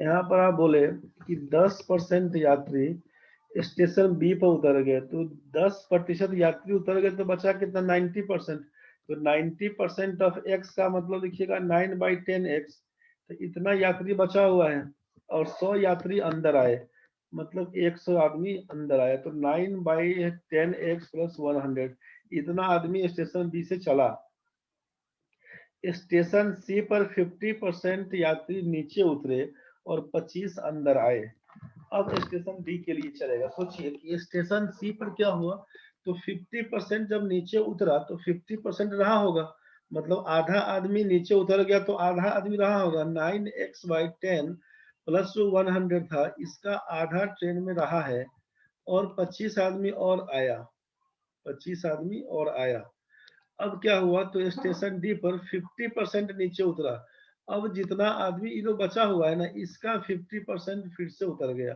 यहाँ पर आप बोले कि 10% यात्री स्टेशन बी पर उतर गए, तो 10% यात्री उतर गए तो बचा कितना? 90%। तो 90% ऑफ x का मतलब लिखिएगा 9/10x। तो इतना यात्री बचा हुआ है और 100 यात्री अंदर आए, मतलब 100 आदमी अंदर आए, तो 9/10x + 100। इतना आदमी स्टेशन बी से चला। स्टेशन सी पर 50% यात्री नीचे उतरे और 25 अंदर आए। अब स्टेशन डी के लिए चलेगा। सोचिए कि स्टेशन सी पर क्या हुआ, तो 50% जब नीचे उतरा तो 50% रहा होगा, मतलब आधा आदमी नीचे उतर गया तो आधा आदमी रहा होगा। 9x/10 प्लस जो 100 था इसका आधा ट्रेन में रहा है और 25 आदमी और आया, 25 आदमी और आया। अब क्या हुआ, तो स्टेशन डी पर 50% नीचे उतरा। अब जितना आदमी ये जो बचा हुआ है ना, इसका 50% फिर से उतर गया।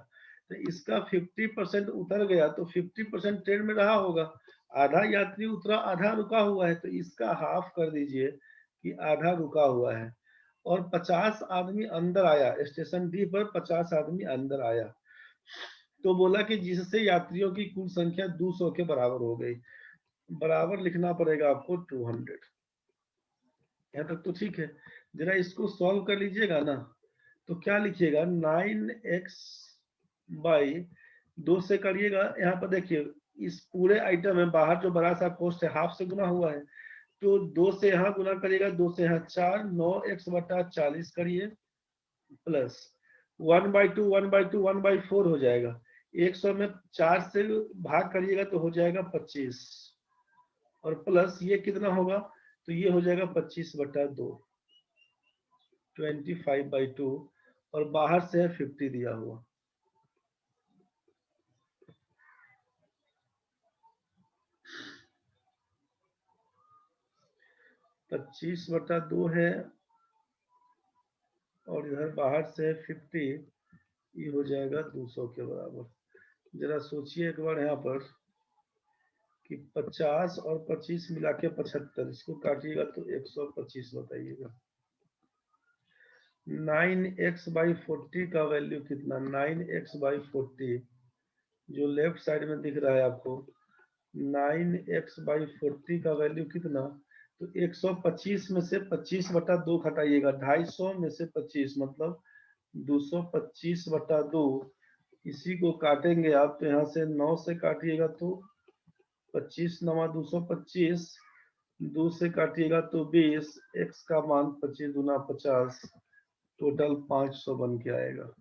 तो इसका 50% उतर गया तो 50% ट्रेन में रहा होगा। आधा यात्री उतरा, आधा रुका हुआ है, तो इसका हाफ कर दीजिए कि आधा रुका हुआ है। और 50 आदमी अंदर आया, स्टेशन डी पर 50 आदमी अंदर आया। तो बोला कि जिससे यात्रियों की कुल संख्या 200 के बराबर हो गई। बराबर लिखना पड़ेगा आपको 200। यहाँ तक तो ठीक है। जरा इसको सॉल्व कर लीजिएगा ना, तो क्या लिखिएगा? 9x/2 से करिएगा। यहाँ पर देखिए इस पूरे आइटम में बाहर जो बड़ा सा कोष्ट है हाफ से गुना हुआ है, तो 2 से यहाँ गुना करिएगा, 2 से यहाँ 4, 9x/40 करिए प्लस 1/2 1/2 1/4 हो जाएगा। 100 में 4 से भाग करिएगा तो हो जाएगा 25, और प्लस ये कितना होगा, तो ये हो जाएगा 25/2, 25/2, और बाहर से है 50 दिया हुआ। पच्चीस बटा 2 है और इधर बाहर से 50, ये हो जाएगा 200 के बराबर। जरा सोचिए एक बार यहाँ पर कि 50 और 25 मिला के 75, इसको काटिएगा तो 125 बताइएगा। 9x/40 का वैल्यू कितना? 9x/40 जो लेफ्ट साइड में दिख रहा है आपको, 9x/40 का वैल्यू कितना? तो 125 में से 25/2 घटाइएगा, 250 में से 25 मतलब 225/2। इसी को काटेंगे आप तो यहाँ से 9 से काटिएगा तो 25 9 225, 2 से काटिएगा तो 20, x का मान 25 दूना 50, टोटल 500 बन के आएगा।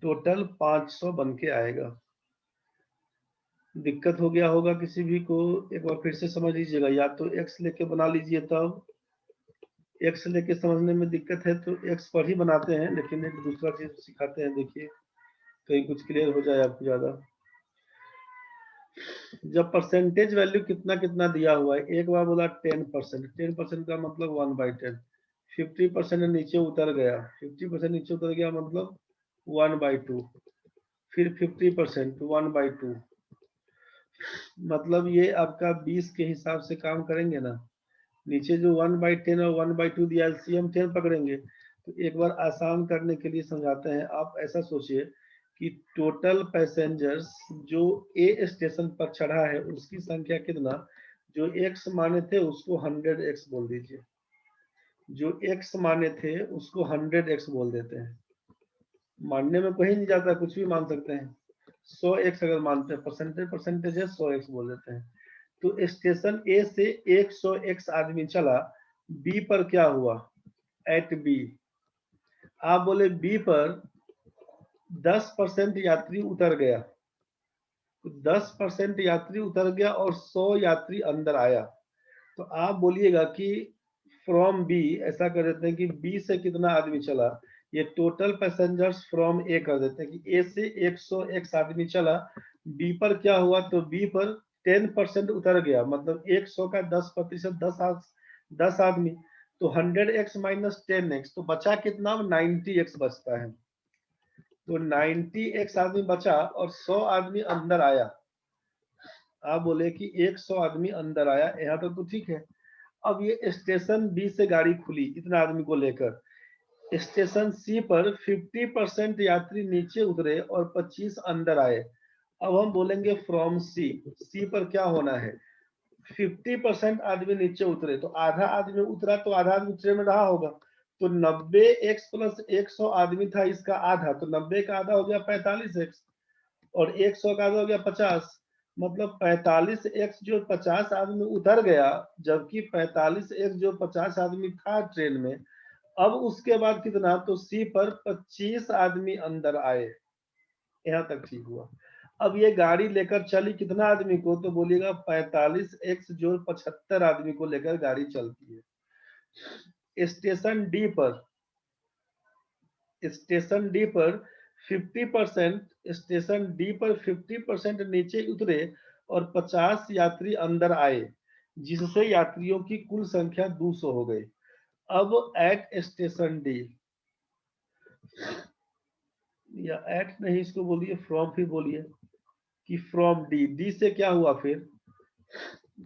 टोटल 500 बन के आएगा। दिक्कत हो गया होगा किसी भी को, एक बार फिर से समझ लीजिएगा, या तो x लेके बना लीजिए, तब x लेके समझने में दिक्कत है तो x पर ही बनाते हैं, लेकिन एक दूसरा चीज सिखाते हैं, देखिए कहीं कुछ क्लियर हो जाए आपको ज्यादा। जब परसेंटेज वैल्यू कितना कितना दिया हुआ है, एक बार बोला 10%, 10% का मतलब 1/10, 50% नीचे उतर गया, 50% नीचे उतर गया मतलब 1/2, फिर 50% 1/2, मतलब ये आपका 20 के हिसाब से काम करेंगे ना। नीचे जो 1/10 और 1/2 दिया, एलसीएम 10 पकड़ेंगे। तो एक बार आसान करने के लिए समझाते हैं। आप ऐसा सोचिए कि टोटल पैसेंजर्स जो ए स्टेशन पर चढ़ा है उसकी संख्या कितना, जो x माने थे उसको 100x बोल दीजिए, जो x माने थे उसको 100x बोल देते हैं। मानने में कहीं नहीं जाता, कुछ भी मान सकते हैं। 100x अगर मानते हैं, परसेंटेज है, 100x बोल देते हैं। तो स्टेशन ए से 100x आदमी चला, बी पर क्या हुआ, एट बी आप बोले बी पर 10% यात्री उतर गया, तो 10% यात्री उतर गया और 100 यात्री अंदर आया। तो आप बोलिएगा कि फ्रॉम बी, ऐसा कर देते हैं कि बी से कितना आदमी चला, ये टोटल पैसेंजर्स फ्रॉम ए कर देते हैं कि ए से 100x आदमी चला, बी पर क्या हुआ, तो बी पर 10% उतर गया, मतलब 100 का 10%, 10 आदमी, तो 100x माइनस 10x, तो बचा कितना, 90x बचता है। तो 90x आदमी बचा और 100 आदमी अंदर आया। आप बोले कि 100 आदमी अंदर आया, यहाँ तक तो ठीक है। अब ये स्टेशन बी से गाड़ी खुली इतना आदमी को लेकर, स्टेशन सी पर 50% यात्री नीचे उतरे और 25 अंदर आए। अब हम बोलेंगे फ्रॉम सी। सी पर क्या होना है, 50% आदमी नीचे उतरे, तो आधा आदमी उतरा तो आधा आदमी ट्रेन में रहा होगा। तो 90x प्लस 100 आदमी था, इसका आधा, तो 90 का आधा हो गया 45x, और 100 का आधा हो गया 50। मतलब 45x जो 50 आदमी उतर गया, जबकि 45x जो 50 आदमी था ट्रेन में। अब उसके बाद कितना, तो सी पर 25 आदमी अंदर आए। यहाँ तक ठीक हुआ। अब ये गाड़ी लेकर चली कितना आदमी को, तो बोलिएगा 45x जो 75 आदमी को लेकर गाड़ी चलती है। स्टेशन डी पर 50%, स्टेशन डी पर 50% नीचे उतरे और 50 यात्री अंदर आए, जिससे यात्रियों की कुल संख्या 200 हो गई। अब एट स्टेशन डी, या एट नहीं, इसको बोलिए फ्रॉम ही बोलिए, कि फ्रॉम डी, डी से क्या हुआ, फिर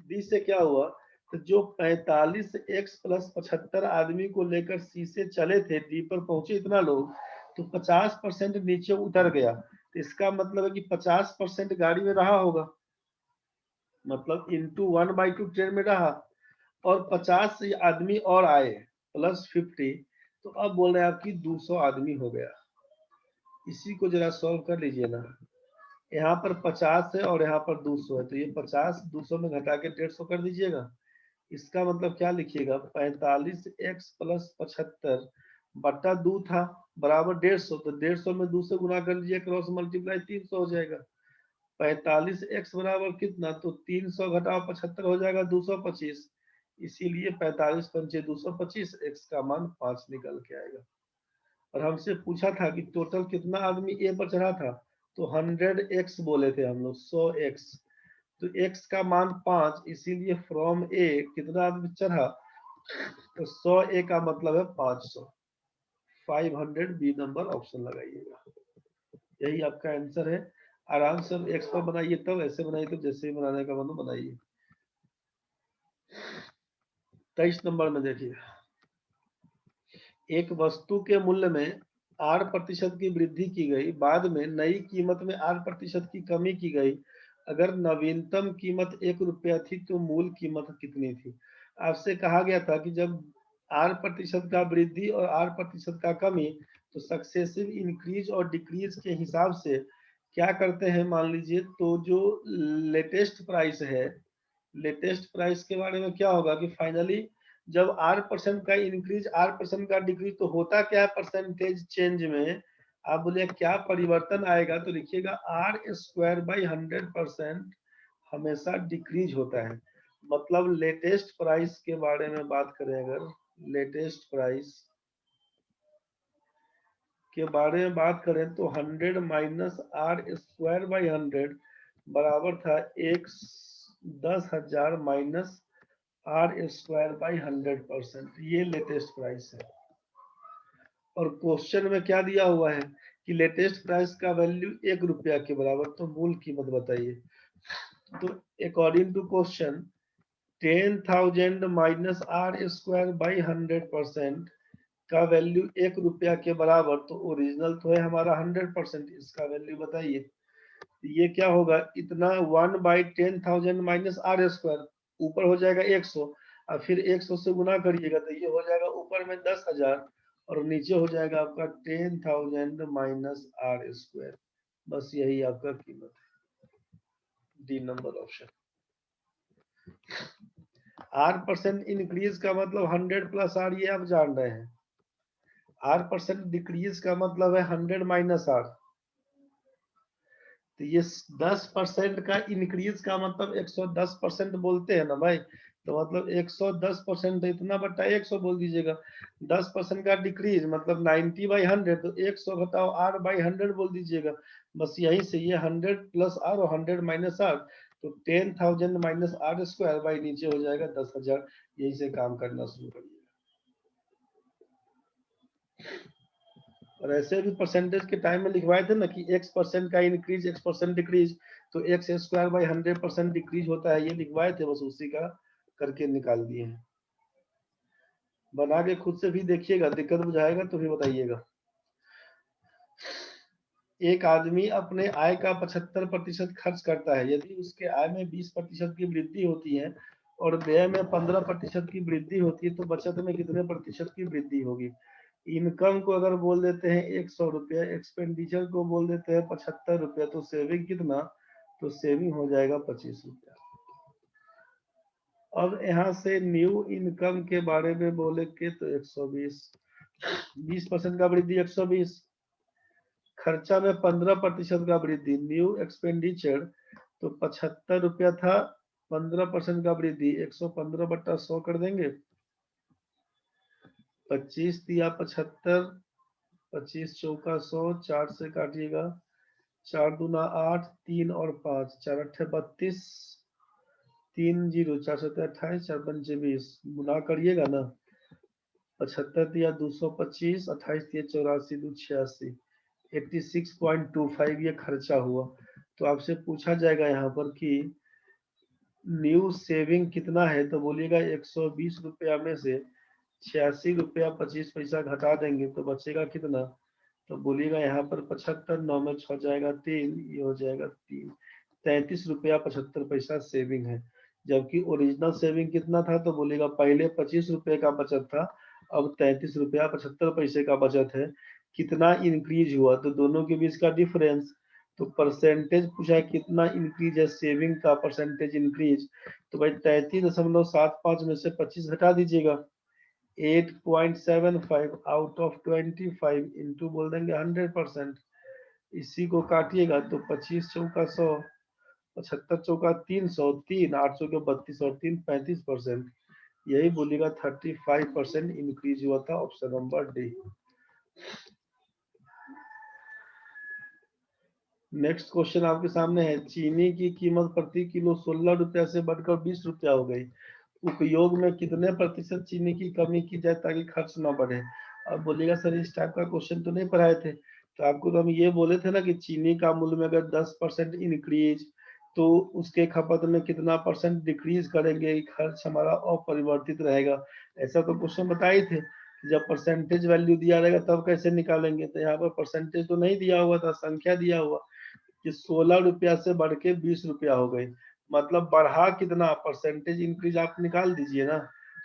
डी से क्या हुआ, तो जो 45x प्लस 75 आदमी को लेकर सी से चले थे, डी पर पहुंचे इतना लोग, तो 50% नीचे उतर गया। तो इसका मतलब है कि 50% गाड़ी में रहा होगा, मतलब इंटू 1/2 ट्रेन में रहा, और 50 आदमी और आए प्लस 50, तो अब बोल रहे हैं आपकी 200 आदमी हो गया। इसी को जरा सॉल्व कर लीजिए ना। यहाँ पर 50 है और यहाँ पर 200 है, तो ये 50 200 में घटा के 150 कर दीजिएगा। इसका मतलब क्या लिखिएगा, 45x प्लस 75 बट्टा 2 था, बराबर 150, तो 150 में 2 से गुना कर लीजिए, क्रॉस मल्टीप्लाई 300 हो जाएगा। 45x बराबर कितना, तो 300 घटाओ 75 हो जाएगा 225। इसीलिए 45 पंचे 225, x का मान 5 निकल के आएगा। और हमसे पूछा था कि टोटल कितना आदमी ए पर चढ़ा था, तो 100x बोले थे हम लोग, 100x, तो x का मान 5, इसीलिए फ्रॉम ए कितना आदमी चढ़ा, तो 100 ए का मतलब है 500, 500 बी नंबर ऑप्शन लगाइएगा। यही आपका आंसर है। आराम से एक्स पर बनाइए, तब ऐसे बनाइए, तो जैसे ही बनाने का मन बनाइए। 23 नंबर में देखिए, एक वस्तु के मूल्य में 8% की वृद्धि की गई, बाद में नई कीमत में 8% की कमी की गई। अगर नवीनतम कीमत 1 रुपया थी तो मूल कीमत कितनी थी। आपसे कहा गया था कि जब 8% का वृद्धि और 8% का कमी, तो सक्सेसिव इंक्रीज और डिक्रीज के हिसाब से क्या करते हैं, मान लीजिए, तो जो लेटेस्ट प्राइस है, लेटेस्ट प्राइस के बारे में क्या होगा कि फाइनली जब 8% का इंक्रीज 8% का डिक्रीज, तो होता क्या है परसेंटेज चेंज में, आप बोलिए क्या परिवर्तन आएगा, तो लिखिएगा r²/100% हमेशा डिक्रीज होता है। मतलब लेटेस्ट प्राइस के बारे में बात करें, अगर लेटेस्ट प्राइस के बारे में बात करें, तो 100 माइनस r²/100 बराबर था 10,000 माइनस r²/100%, ये लेटेस्ट प्राइस है। और क्वेश्चन में क्या दिया हुआ है कि लेटेस्ट प्राइस का वैल्यू 1 रुपया के बराबर, तो मूल कीमत बताइए। तो according to question, 10,000 minus r²/100% का वैल्यू 1 रुपया के बराबर, तो ओरिजिनल तो है हमारा 100%, इसका वैल्यू बताइए। ये क्या होगा, इतना 1/10,000 माइनस r², ऊपर हो जाएगा 100, और फिर 100 से गुना करिएगा, तो ये हो जाएगा ऊपर में 10,000 और नीचे हो जाएगा आपका 10,000 माइनस r²। बस यही आपका कीमत है, D number option. r% increase का मतलब 100 प्लस r, ये आप जान रहे हैं। r% डिक्रीज का मतलब है 100 माइनस r, तो ये 10% का इंक्रीज का मतलब 110% बोलते हैं ना भाई, तो मतलब 110% इतना बटा 100 बोल दीजिएगा। 10% का डिक्रीज मतलब 90/100, तो 100 घटाओ r/100 बोल दीजिएगा। बस यही से ये 100 प्लस r और 100 माइनस r, तो 10,000 माइनस r² बाई नीचे हो जाएगा 10,000। यही से काम करना शुरू करिए। और ऐसे भी परसेंटेज के टाइम में लिखवाए थे ना कि x% का इंक्रीज x% डिक्रीज, तो x²/100% डिक्रीज होता है, ये लिखवाए थे, बस उसी का करके निकाल दिए हैं। बना के खुद से भी देखिएगा, दिक्कत बुझाएगा तो भी बताइएगा। एक आदमी अपने आय का 75% खर्च करता है। यदि उसके आय में 20% की वृद्धि होती है और व्यय में 15% की वृद्धि होती है तो बचत में कितने प्रतिशत की वृद्धि होगी? इनकम को अगर बोल देते हैं 100 रुपया, एक्सपेंडिचर को बोल देते हैं 75 रुपया, तो सेविंग कितना? तो सेविंग हो जाएगा 25 रुपया। अब यहाँ से न्यू इनकम के बारे में बोले के तो 120, 20% का वृद्धि 120, खर्चा में 15% का वृद्धि, न्यू एक्सपेंडिचर तो 75 रुपया था, 15% का वृद्धि 115/100 कर देंगे। 25 दिया 75, 25 चौका 100, 4 से काटिएगा, 4 दूना 8, 3 और 5, 4 अट्ठे 32, 3 0, 4 सत्ते 28, 4 पंचे 20, गुना करिएगा ना। 75 दिया 225, 28 दिया 84, 2 86, 86.25 ये खर्चा हुआ। तो आपसे पूछा जाएगा यहाँ पर कि न्यू सेविंग कितना है, तो बोलिएगा 120 रुपया में से 86 रुपया 25 पैसा घटा देंगे तो बचेगा कितना? तो बोलिएगा यहाँ पर 75, 9 में 6 जाएगा 3, ये हो जाएगा 3, 33 रुपया 75 पैसा सेविंग है। जबकि ओरिजिनल सेविंग कितना था? तो बोलेगा पहले 25 रुपए का बचत था, अब 33 रुपया 75 पैसे का बचत है। कितना इंक्रीज हुआ? तो दोनों के बीच का डिफरेंस। तो परसेंटेज पूछा है कितना इंक्रीज है सेविंग का, परसेंटेज इंक्रीज। तो भाई 33.75 में से 25 घटा दीजिएगा, 8.75 आउट ऑफ 25 इंटू बोल देंगे 100%। इसी को काटिएगा तो 25 चौका 100, 75 चौका 300, 3 8 चौके 32 और 3 35%। यही बोलिएगा 35% इंक्रीज हुआ था। Option number D. Next question आपके सामने है, चीनी की कीमत प्रति किलो 16 रुपया से बढ़कर 20 रुपया हो गई। उपयोग में कितने प्रतिशत चीनी की कमी की जाए ताकि खर्च न बढ़े? अब बोलिएगा सर इस टाइप का क्वेश्चन तो नहीं पढ़ाए थे। तो आपको तो हम ये बोले थे ना कि चीनी का मूल्य में अगर 10% इंक्रीज तो उसके खपत में कितना परसेंट डिक्रीज करेंगे, खर्च हमारा अपरिवर्तित रहेगा। ऐसा तो क्वेश्चन बताए थे। जब परसेंटेज वैल्यू दिया रहेगा तब कैसे निकालेंगे? तो यहाँ पर परसेंटेज तो नहीं दिया हुआ था, संख्या दिया हुआ कि 16 रुपया से बढ़ के 20 रुपया हो गई। मतलब बढ़ा कितना? परसेंटेज इंक्रीज आप निकाल दीजिए ना।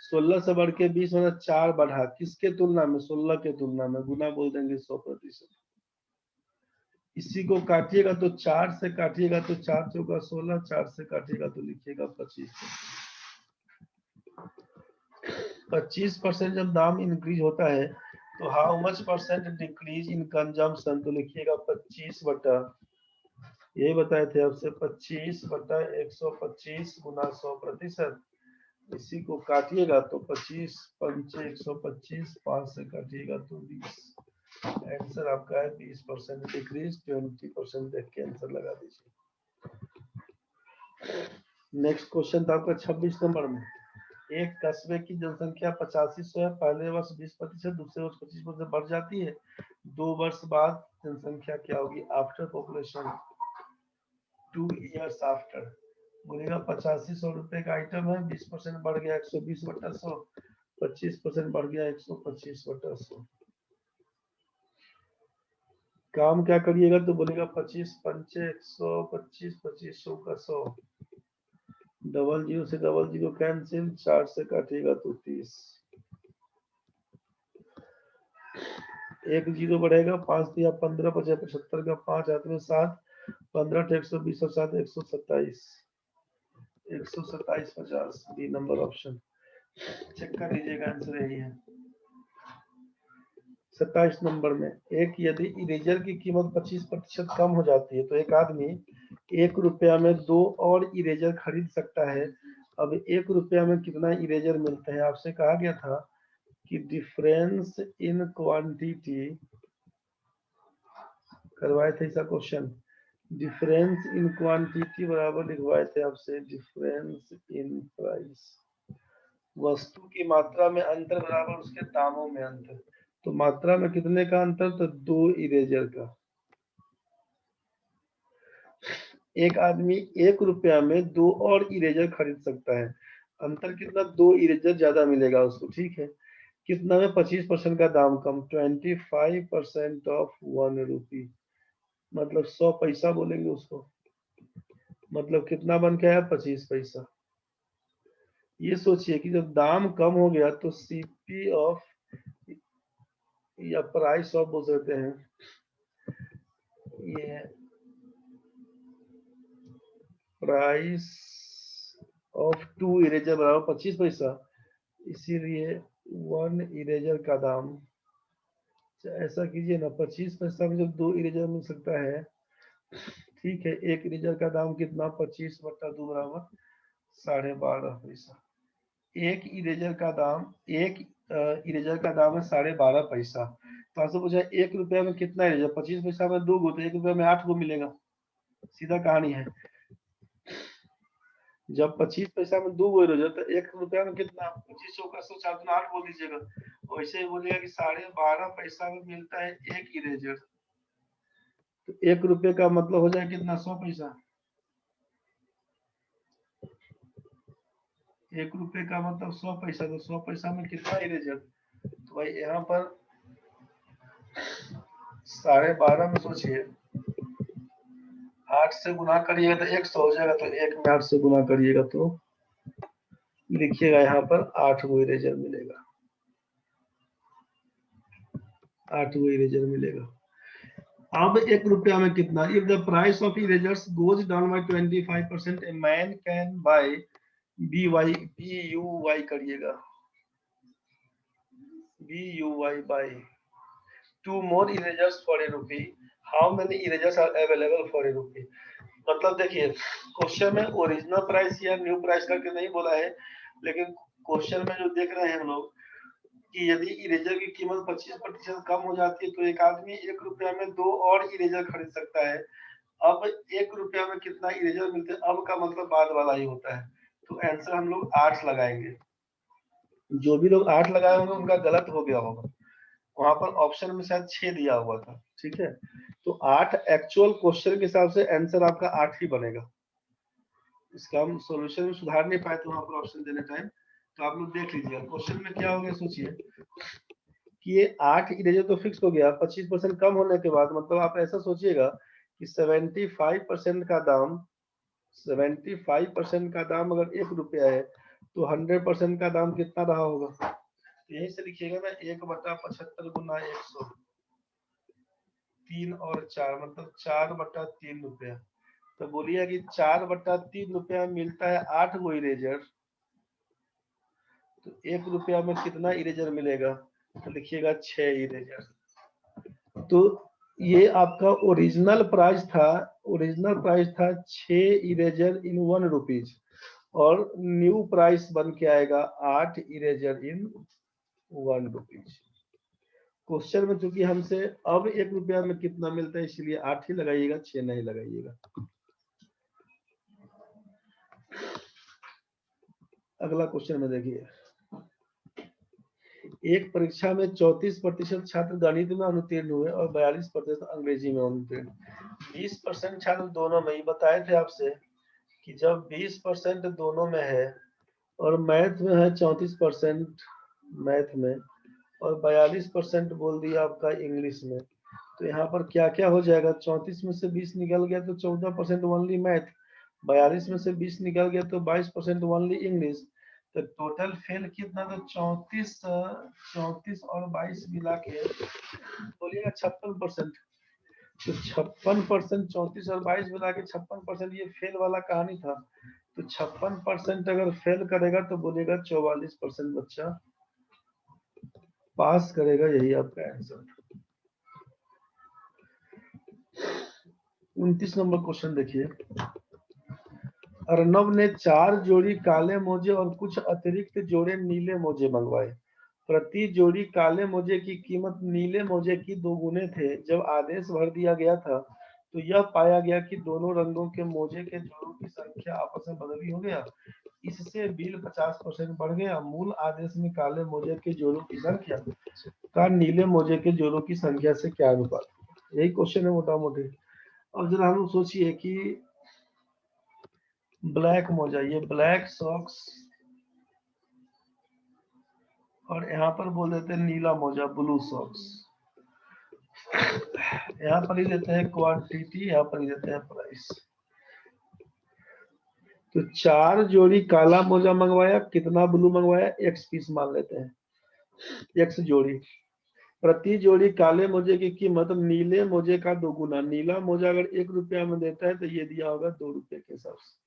16 से बढ़ के 20 मतलब 4 बढ़ा, किसके तुलना में? 16 के तुलना में, गुना बोल देंगे 100%। इसी को काटिएगा तो 4 से काटिएगा तो 4 चौका 16, 4 से काटिएगा तो लिखिएगा 25। 25% जब दाम इंक्रीज होता है तो how much percent decrease in consumption, तो लिखिएगा 25 बटा, यही बताए थे आपसे, 25 बटा 125 गुना 100%। इसी को काटिएगा तो 25 पंचे 125, 5 से काटिएगा तो 20। आंसर आपका है 20% डिक्रीज, 20% देख के आंसर लगा दीजिए। नेक्स्ट क्वेश्चन था आपका 26 नंबर में। एक कस्बे की जनसंख्या 8500 है। पहले वर्ष 20%, दूसरे वर्ष 25% बढ़ जाती है। 2 वर्ष बाद जनसंख्या क्या होगी? After population 2 years after. बोलेगा 8500 रुपए का आइटम है, 20% बढ़ गया 120/100, 25% बढ़ गया 125/100। काम क्या करिएगा? तो बोलेगा 25 पंचे 125, 25 चौका 100, डबल जीरो से डबल जीरो कैंसिल, 4 से काटिएगा तो 30, एक जीरो बढ़ेगा, 5 दिया 15, 75 का 5 हाथ में 7, 15 120 और 7 127, 127.50 डी नंबर ऑप्शन। चेक कर लीजिएगा, आंसर यही है। 27 नंबर में, एक यदि इरेजर की कीमत 25% कम हो जाती है तो एक आदमी 1 रुपया में 2 और इरेजर खरीद सकता है। अब 1 रुपया में कितना इरेजर मिलते हैं? आपसे कहा गया था कि डिफरेंस इन क्वांटिटी, करवाए थे ऐसा क्वेश्चन, डिफरेंस इन क्वांटिटी बराबर लिखवाए थे आपसे डिफरेंस इन प्राइस। वस्तु की मात्रा में अंतर बराबर उसके दामों में अंतर। तो मात्रा में कितने का अंतर? तो 2 इरेजर का। एक आदमी 1 रुपया में 2 और इरेजर खरीद सकता है। अंतर कितना? 2 इरेजर ज्यादा मिलेगा उसको, ठीक है। कितना में 25% का दाम कम, 25% ऑफ 1 रुपी, मतलब 100 पैसा बोलेंगे उसको, मतलब कितना बन के आया, 25 पैसा। ये सोचिए कि जब दाम कम हो गया तो सीपी ऑफ या प्राइस ऑफ बोल सकते हैं, ये प्राइस ऑफ 2 इरेजर बराबर 25 पैसा, इसीलिए 1 इरेजर का दाम, ऐसा कीजिए ना, 25 पैसा में जब 2 इरेजर मिल सकता है, ठीक है, 1 इरेजर का दाम कितना, 25/2 बराबर 12.5 पैसा। एक इरेजर का दाम, एक इरेजर का दाम है 12.5 पैसा। तो आपसे पूछा 1 रुपया में कितना इरेजर, 25 पैसा में 2 गो, तो 1 रुपया में 8 गो मिलेगा, सीधा कहानी है। जब 25 पैसा में 2 गो इरेजर, तो 1 रुपया में कितना, 25 का 100 8 बोल दीजिएगा। वैसे ही बोलेगा कि 12.5 पैसा में मिलता है 1 इरेजर, तो 1 रुपये का मतलब हो जाए कितना, 100 पैसा। 1 रुपये का मतलब 100 पैसा, तो 100 पैसा में कितना इरेजर, तो भाई यहाँ पर 12.5 में सोचिए, 8 से गुना करिएगा तो 100 हो जाएगा, तो 1 में 8 से गुना करिएगा तो लिखिएगा यहाँ पर 8 गो इरेजर मिलेगा, 8 गो इरेजर मिलेगा। अब 1 रुपया में कितना, if the price of erasers goes down by 25%, a man can buy BUY करिएगा, BUY bye 2 more erasers for a rupee, how many erasers are available for a rupee। मतलब देखिए, क्वेश्चन में ओरिजिनल प्राइस या new price करके नहीं बोला है, लेकिन क्वेश्चन में जो देख रहे हैं हम लोग कि यदि इरेजर की कीमत 25% कम हो जाती है तो एक आदमी 1 रुपया में 2 और इरेजर खरीद सकता है। अब 1 रुपया में कितना इरेजर मिलते हैं, अब का मतलब बाद वाला ही होता है, तो आंसर हम लोग 8 लगाएंगे। जो भी लोग 8 लगाए होंगे उनका गलत हो गया होगा, वहां पर ऑप्शन में शायद 6 दिया हुआ था, ठीक है। तो 8 एक्चुअल क्वेश्चन के हिसाब से आंसर आपका 8 ही बनेगा। इसका हम सॉल्यूशन में सुधार नहीं पाए तो वहां पर ऑप्शन देने टाइम, तो आप लोग देख लीजिएगा क्वेश्चन में क्या हो गया। सोचिए कि ये 8 इरेजर तो फिक्स हो गया, 25% कम होने के बाद, मतलब आप ऐसा सोचिएगा कि 75% का दाम, 75% का दाम अगर 1 रुपया है तो 100% का दाम कितना रहा होगा, यही से लिखिएगा ना, 1/75 गुना 100, 3 और 4 मतलब 4/3 रुपया। तो बोलिए कि 4/3 रुपया मिलता है 8 गो इरेजर, तो 1 रुपया में कितना इरेजर मिलेगा, तो लिखिएगा 6 इरेजर। तो ये आपका ओरिजिनल प्राइस था, ओरिजिनल प्राइस था 6 इरेजर इन 1 रुपीज, और न्यू प्राइस बन के आएगा 8 इरेजर इन 1 रुपीज। क्वेश्चन में चूंकि हमसे अब 1 रुपया में कितना मिलता है, इसलिए 8 ही लगाइएगा, 6 नहीं लगाइएगा। अगला क्वेश्चन में देखिए, एक परीक्षा में 34% छात्र गणित में अनुत्तीर्ण हुए और 42% अंग्रेजी में अनुत्तीर्ण। 20% छात्र दोनों में, ही बताए थे आपसे कि जब 20% दोनों में है और मैथ में है 34% मैथ में, और 42% बोल दिया आपका इंग्लिश में, तो यहाँ पर क्या क्या हो जाएगा, 34 में से 20 निकल गया तो 14% ओनली मैथ, 42 में से 20 निकल गया तो 22% ओनली इंग्लिश, तो टोटल फेल कितना, तो 34 और 22 मिला के बोलिएगा 56%। तो 56%, 34 और 22 मिला के 56%, ये फेल वाला कहानी था। तो 56% अगर फेल करेगा तो बोलेगा 44% बच्चा पास करेगा, यही आपका आंसर। 29 नंबर क्वेश्चन देखिए, अर्नब ने 4 जोड़ी काले मोजे और कुछ अतिरिक्त जोड़े नीले मोजे मंगवाए। प्रति जोड़ी काले मोजे की कीमत नीले मोजे की 2 गुने थे। जब आदेश भर दिया गया था तो यह पाया गया कि दोनों रंगों के मोजे के जोड़ों की संख्या आपस में बदली हो गया। इससे बिल 50% बढ़ गया। मूल आदेश में काले मोजे के जोड़ों की संख्या का नीले मोजे के जोड़ों की संख्या से क्या अनुपात, यही क्वेश्चन है मोटा मोटी। अब जरा हम सोचिए कि ब्लैक मोजा, ये ब्लैक सॉक्स और यहाँ पर बोल देते हैं नीला मोजा, ब्लू सॉक्स। यहाँ पर ही देते हैं क्वांटिटी, यहाँ पर ही देते हैं प्राइस। तो 4 जोड़ी काला मोजा मंगवाया, कितना ब्लू मंगवाया, एक्स पीस मान लेते हैं, एक्स जोड़ी। प्रति जोड़ी काले मोजे की कीमत नीले मोजे का 2 गुना। नीला मोजा अगर 1 रुपया में देता है तो ये दिया होगा 2 रुपये के हिसाब से।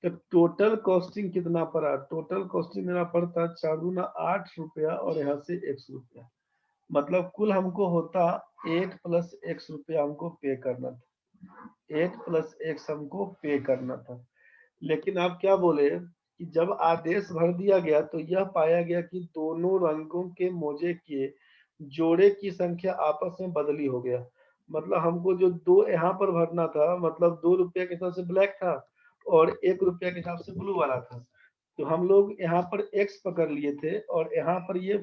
तो टोटल कॉस्टिंग कितना पड़ा, टोटल कॉस्टिंग मेरा पड़ता 4 गुना 8 रुपया और यहाँ से 1 रुपया, मतलब कुल हमको होता 8 प्लस 1 रुपया हमको पे करना था, 8 प्लस 1 हमको पे करना था। लेकिन आप क्या बोले कि जब आदेश भर दिया गया तो यह पाया गया कि दोनों रंगों के मोजे के जोड़े की संख्या आपस में बदली हो गया। मतलब हमको जो 2 यहाँ पर भरना था, मतलब 2 रुपया के हिसाब से ब्लैक था और 1 रुपया के हिसाब से ब्लू वाला था। तो हम लोग यहाँ पर एक्स पकड़ लिए थे और यहाँ पर ये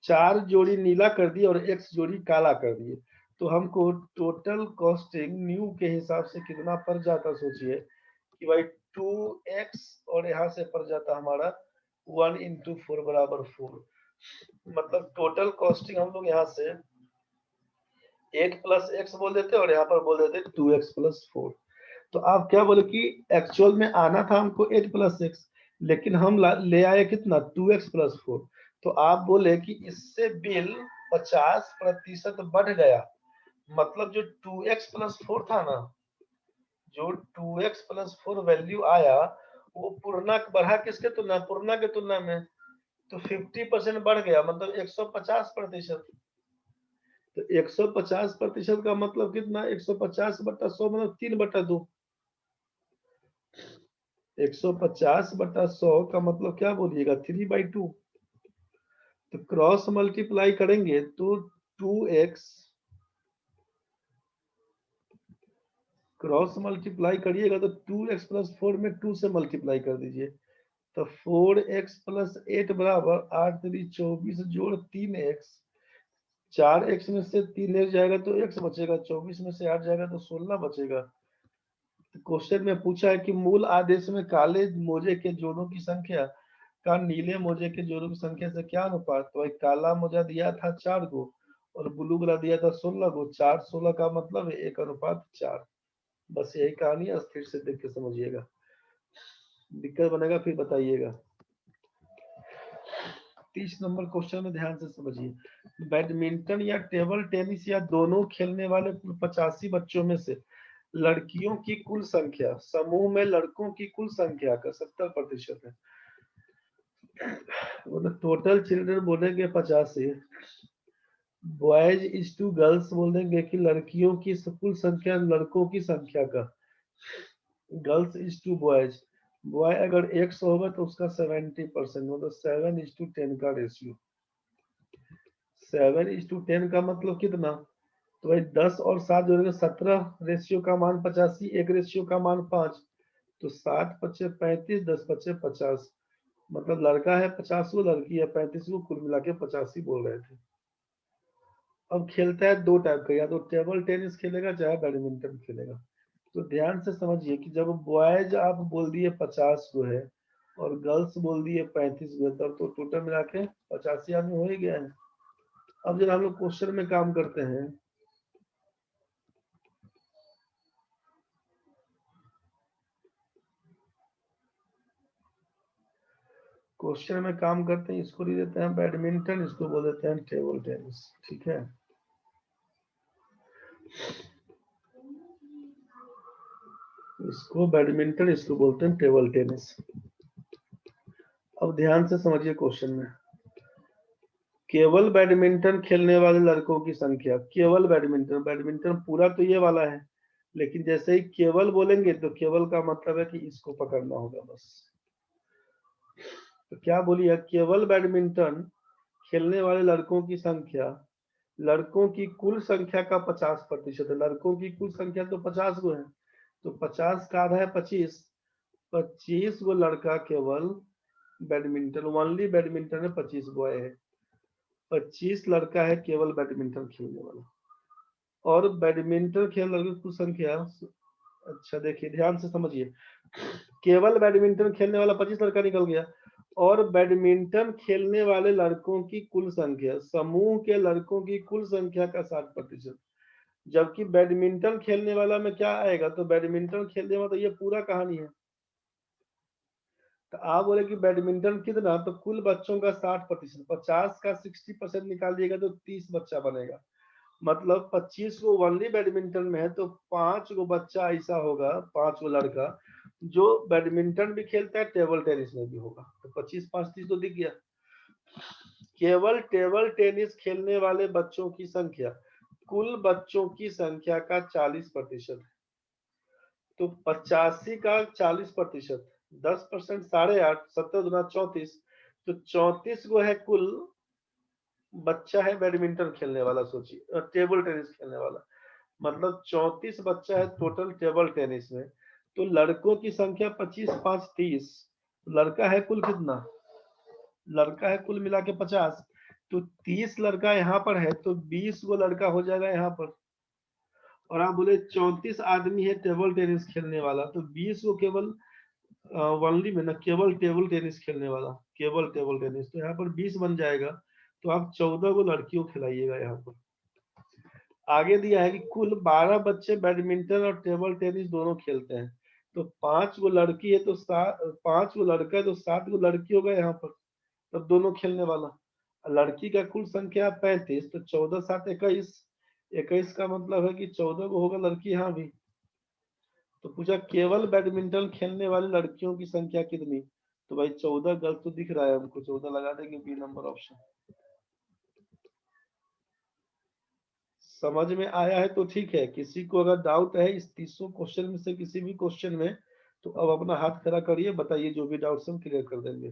4 जोड़ी नीला कर दिए और एक्स जोड़ी काला कर दिए। तो हमको टोटल कॉस्टिंग न्यू के हिसाब से कितना पड़ जाता, सोचिए कि भाई 2x और यहाँ से पड़ जाता हमारा 1 इंटू 4 बराबर 4। मतलब टोटल कॉस्टिंग हम लोग यहाँ से 8 प्लस एक्स बोल देते और यहाँ पर बोल देते 2x प्लस 4। तो आप क्या बोले कि एक्चुअल में आना था हमको 8 प्लस एक्स, लेकिन हम ले आए कितना 2x प्लस 4। तो आप बोले कि इससे बिल 50% बढ़ गया। मतलब जो 2x प्लस 4 था ना, जो 2x प्लस 4 वैल्यू आया वो पूर्णांक बढ़ा किसके तुलना, पूर्णांक के तुलना में, तो 50% बढ़ गया, मतलब 150%। तो 150% का मतलब कितना, 150 बटा 100 मतलब 3 बटा 2। 150 बटा 100 का मतलब क्या बोलिएगा, 3/2। तो क्रॉस मल्टीप्लाई करेंगे तो 2x, क्रॉस मल्टीप्लाई करिएगा तो 2x प्लस 4 में 2 से मल्टीप्लाई कर दीजिए। तो 4x प्लस 8 बराबर 8 3 24 जोड़ 3x, 4x में से 3x जाएगा तो x बचेगा, 24 में से 8 जाएगा तो 16 बचेगा। तो क्वेश्चन में पूछा है कि मूल आदेश में काले मोजे के जोड़ों की संख्या का नीले मोजे के जोड़ों की संख्या से क्या अनुपात। तो एक काला मोजा दिया था 4 को और ब्लू वाला दिया था 16 को, 4 16 का मतलब है 1:4। बस यही कहानी है, स्थिर से देख के समझिएगा, दिक्कत बनेगा फिर बताइएगा। 30 नंबर क्वेश्चन में ध्यान से समझिए। बैडमिंटन या टेबल टेनिस या दोनों खेलने वाले कुल 85 बच्चों में से लड़कियों की कुल संख्या समूह में लड़कों की कुल संख्या का 70% है। मतलब टोटल चिल्ड्रन बोलेंगे 85, बॉयज इज टू गर्ल्स बोल देंगे कि लड़कियों की कुल संख्या लड़कों की संख्या का, girls is to boys. Boy अगर 100 होगा तो उसका 70%, मतलब 7:10 का रेशियो। 7:10 का मतलब कितना, तो भाई 10 और 7 जोड़ेंगे 17, रेशियो का मान 85, एक रेशियो का मान 5, तो 7 पचे 35, 10 पचे 50। मतलब लड़का है 50 को, लड़की है 35 को, कुल मिला के 85 बोल रहे थे। अब खेलता है 2 टाइप का, या तो टेबल टेनिस खेलेगा चाहे बैडमिंटन खेलेगा। तो ध्यान से समझिए कि जब बॉयज आप बोल दिए 50 को है और गर्ल्स बोल दिए 35 को है, तब तो टोटल मिला के 85 आदमी हो ही गया है। अब जब हम लोग क्वेश्चन में काम करते हैं, क्वेश्चन में काम करते हैं, इसको लिख देते हैं बैडमिंटन, इसको बोल देते हैं टेबल टेनिस, ठीक है। इसको बैडमिंटन, इसको बोलते हैं टेबल टेनिस। अब ध्यान से समझिए क्वेश्चन में, केवल बैडमिंटन खेलने वाले लड़कों की संख्या, केवल बैडमिंटन, बैडमिंटन पूरा तो ये वाला है, लेकिन जैसे ही केवल बोलेंगे तो केवल का मतलब है कि इसको पकड़ना होगा बस। तो क्या बोलिए, केवल बैडमिंटन खेलने वाले लड़कों की संख्या लड़कों की कुल संख्या का 50% है। लड़कों की कुल संख्या तो 50 गो है, तो 50 का आधा है 25, 25 गो लड़का केवल बैडमिंटन, ओनली बैडमिंटन में 25 बॉय है, 25 लड़का है केवल बैडमिंटन खेलने वाला। और बैडमिंटन खेल लड़कों की कुल संख्या, अच्छा देखिए ध्यान से समझिए, केवल बैडमिंटन खेलने वाला 25 लड़का निकल गया और बैडमिंटन खेलने वाले लड़कों की कुल संख्या समूह के लड़कों की कुल संख्या का 60%। जबकि बैडमिंटन खेलने वाला में क्या आएगा, तो बैडमिंटन खेलने वाला तो ये पूरा कहानी है। तो आप बोले कि बैडमिंटन कितना, तो कुल बच्चों का 60%, 50 का 60% निकालिएगा तो 30 बच्चा बनेगा। मतलब 25 को ओनली बैडमिंटन में है, तो 5 गो बच्चा ऐसा होगा, 5 गो लड़का जो बैडमिंटन भी खेलता है, टेबल टेनिस में भी होगा। तो 25 5 30 तो दिख गया। केवल टेबल टेनिस खेलने वाले बच्चों की संख्या कुल बच्चों की संख्या का 40% है। तो 85 का 40%, 10%, 8.5, 17 गुना 34, तो 34 गो है कुल बच्चा है बैडमिंटन खेलने वाला। सोचिए टेबल टेनिस खेलने वाला, मतलब 34 बच्चा है टोटल टेबल टेनिस में। तो लड़कों की संख्या 25 5 30, लड़का है कुल कितना, लड़का है कुल मिला के 50, तो 30 लड़का यहाँ पर है, तो 20 गो लड़का हो जाएगा यहाँ पर। और आप बोले 34 आदमी है टेबल टेनिस खेलने वाला, तो 20 गो केवल वनली में ना, केवल टेबल टेनिस खेलने वाला, केवल टेबल टेनिस, तो यहाँ पर 20 बन जाएगा। तो आप 14 को लड़कियों खिलाइएगा यहाँ पर। आगे दिया है कि कुल 12 बच्चे बैडमिंटन और टेबल टेनिस दोनों खेलते हैं। तो 5 गो लड़की है तो 5 गो लड़का है तो 7 गो लड़की होगा यहाँ पर, तब दोनों खेलने वाला। लड़की का कुल संख्या 35, तो 14 7 21, 21 का मतलब है कि 14 को होगा लड़की यहाँ भी। तो पूछा केवल बैडमिंटन खेलने वाली लड़कियों की संख्या कितनी, तो भाई 14 गलत तो दिख रहा है हमको, 14 लगा देंगे बी नंबर ऑप्शन। समझ में आया है तो ठीक है, किसी को अगर डाउट है इस 300 क्वेश्चन में से किसी भी क्वेश्चन में, तो अब अपना हाथ खड़ा करिए, बताइए जो भी डाउट हम क्लियर कर देंगे।